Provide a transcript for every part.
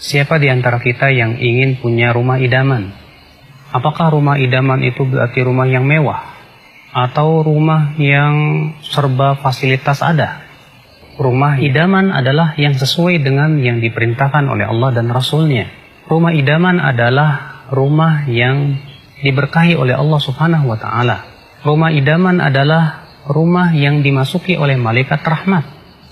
Siapa di antara kita yang ingin punya rumah idaman? Apakah rumah idaman itu berarti rumah yang mewah? Atau rumah yang serba fasilitas ada? Rumah idaman adalah yang sesuai dengan yang diperintahkan oleh Allah dan Rasul-Nya. Rumah idaman adalah rumah yang diberkahi oleh Allah Subhanahu wa Ta'ala. Rumah idaman adalah rumah yang dimasuki oleh malaikat rahmat.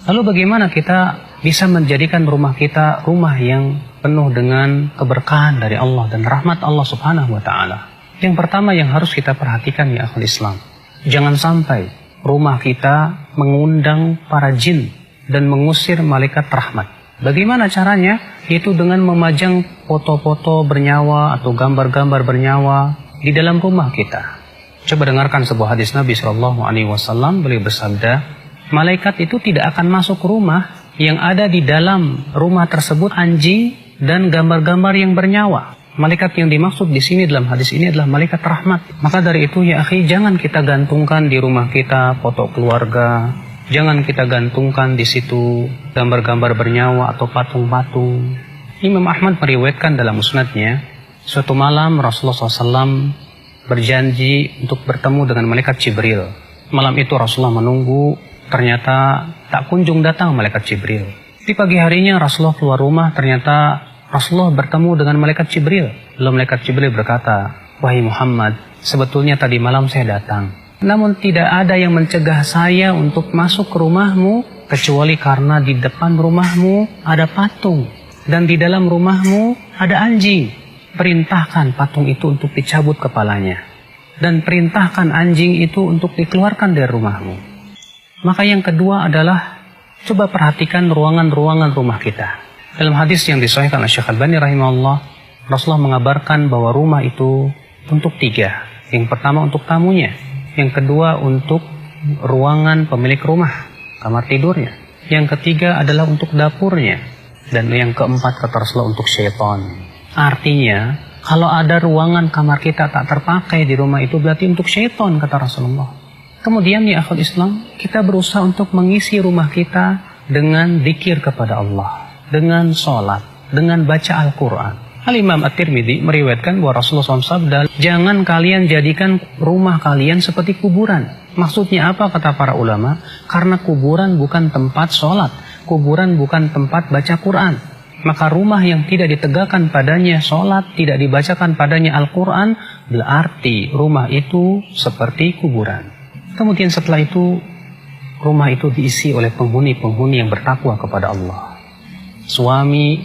Lalu bagaimana kita bisa menjadikan rumah kita rumah yang penuh dengan keberkahan dari Allah dan rahmat Allah Subhanahu wa Ta'ala? Yang pertama yang harus kita perhatikan ya akhul Islam, jangan sampai rumah kita mengundang para jin dan mengusir malaikat rahmat. Bagaimana caranya? Yaitu dengan memajang foto-foto bernyawa atau gambar-gambar bernyawa di dalam rumah kita. Coba dengarkan sebuah hadis Nabi SAW. Beliau bersabda, malaikat itu tidak akan masuk rumah yang ada di dalam rumah tersebut anjing dan gambar-gambar yang bernyawa. Malaikat yang dimaksud di sini dalam hadis ini adalah malaikat rahmat. Maka dari itu ya akhi, jangan kita gantungkan di rumah kita foto keluarga. Jangan kita gantungkan di situ gambar-gambar bernyawa atau patung-patung. Imam Ahmad meriwayatkan dalam musnadnya, suatu malam Rasulullah SAW berjanji untuk bertemu dengan malaikat Jibril. Malam itu Rasulullah menunggu, ternyata tak kunjung datang malaikat Jibril. Di pagi harinya Rasulullah keluar rumah, ternyata Rasulullah bertemu dengan malaikat Jibril. Lalu malaikat Jibril berkata, "Wahai Muhammad, sebetulnya tadi malam saya datang. Namun tidak ada yang mencegah saya untuk masuk ke rumahmu, kecuali karena di depan rumahmu ada patung. Dan di dalam rumahmu ada anjing. Perintahkan patung itu untuk dicabut kepalanya. Dan perintahkan anjing itu untuk dikeluarkan dari rumahmu." Maka yang kedua adalah, coba perhatikan ruangan-ruangan rumah kita. Dalam hadis yang disahihkan oleh Syekh Al-Albani rahimahullah, Rasulullah mengabarkan bahwa rumah itu untuk 3. Yang pertama untuk tamunya. Yang kedua untuk ruangan pemilik rumah, kamar tidurnya. Yang ketiga adalah untuk dapurnya. Dan yang keempat kata Rasulullah untuk syaitan. Artinya, kalau ada ruangan kamar kita tak terpakai di rumah itu berarti untuk syaitan kata Rasulullah. Kemudian ya akhul Islam, kita berusaha untuk mengisi rumah kita dengan zikir kepada Allah, dengan sholat, dengan baca Al-Quran. Al-Imam At-Tirmidzi meriwayatkan bahwa Rasulullah SAW, jangan kalian jadikan rumah kalian seperti kuburan. Maksudnya apa kata para ulama? Karena kuburan bukan tempat sholat, kuburan bukan tempat baca Quran. Maka rumah yang tidak ditegakkan padanya sholat, tidak dibacakan padanya Al-Quran, berarti rumah itu seperti kuburan. Kemudian setelah itu, rumah itu diisi oleh penghuni-penghuni yang bertakwa kepada Allah. Suami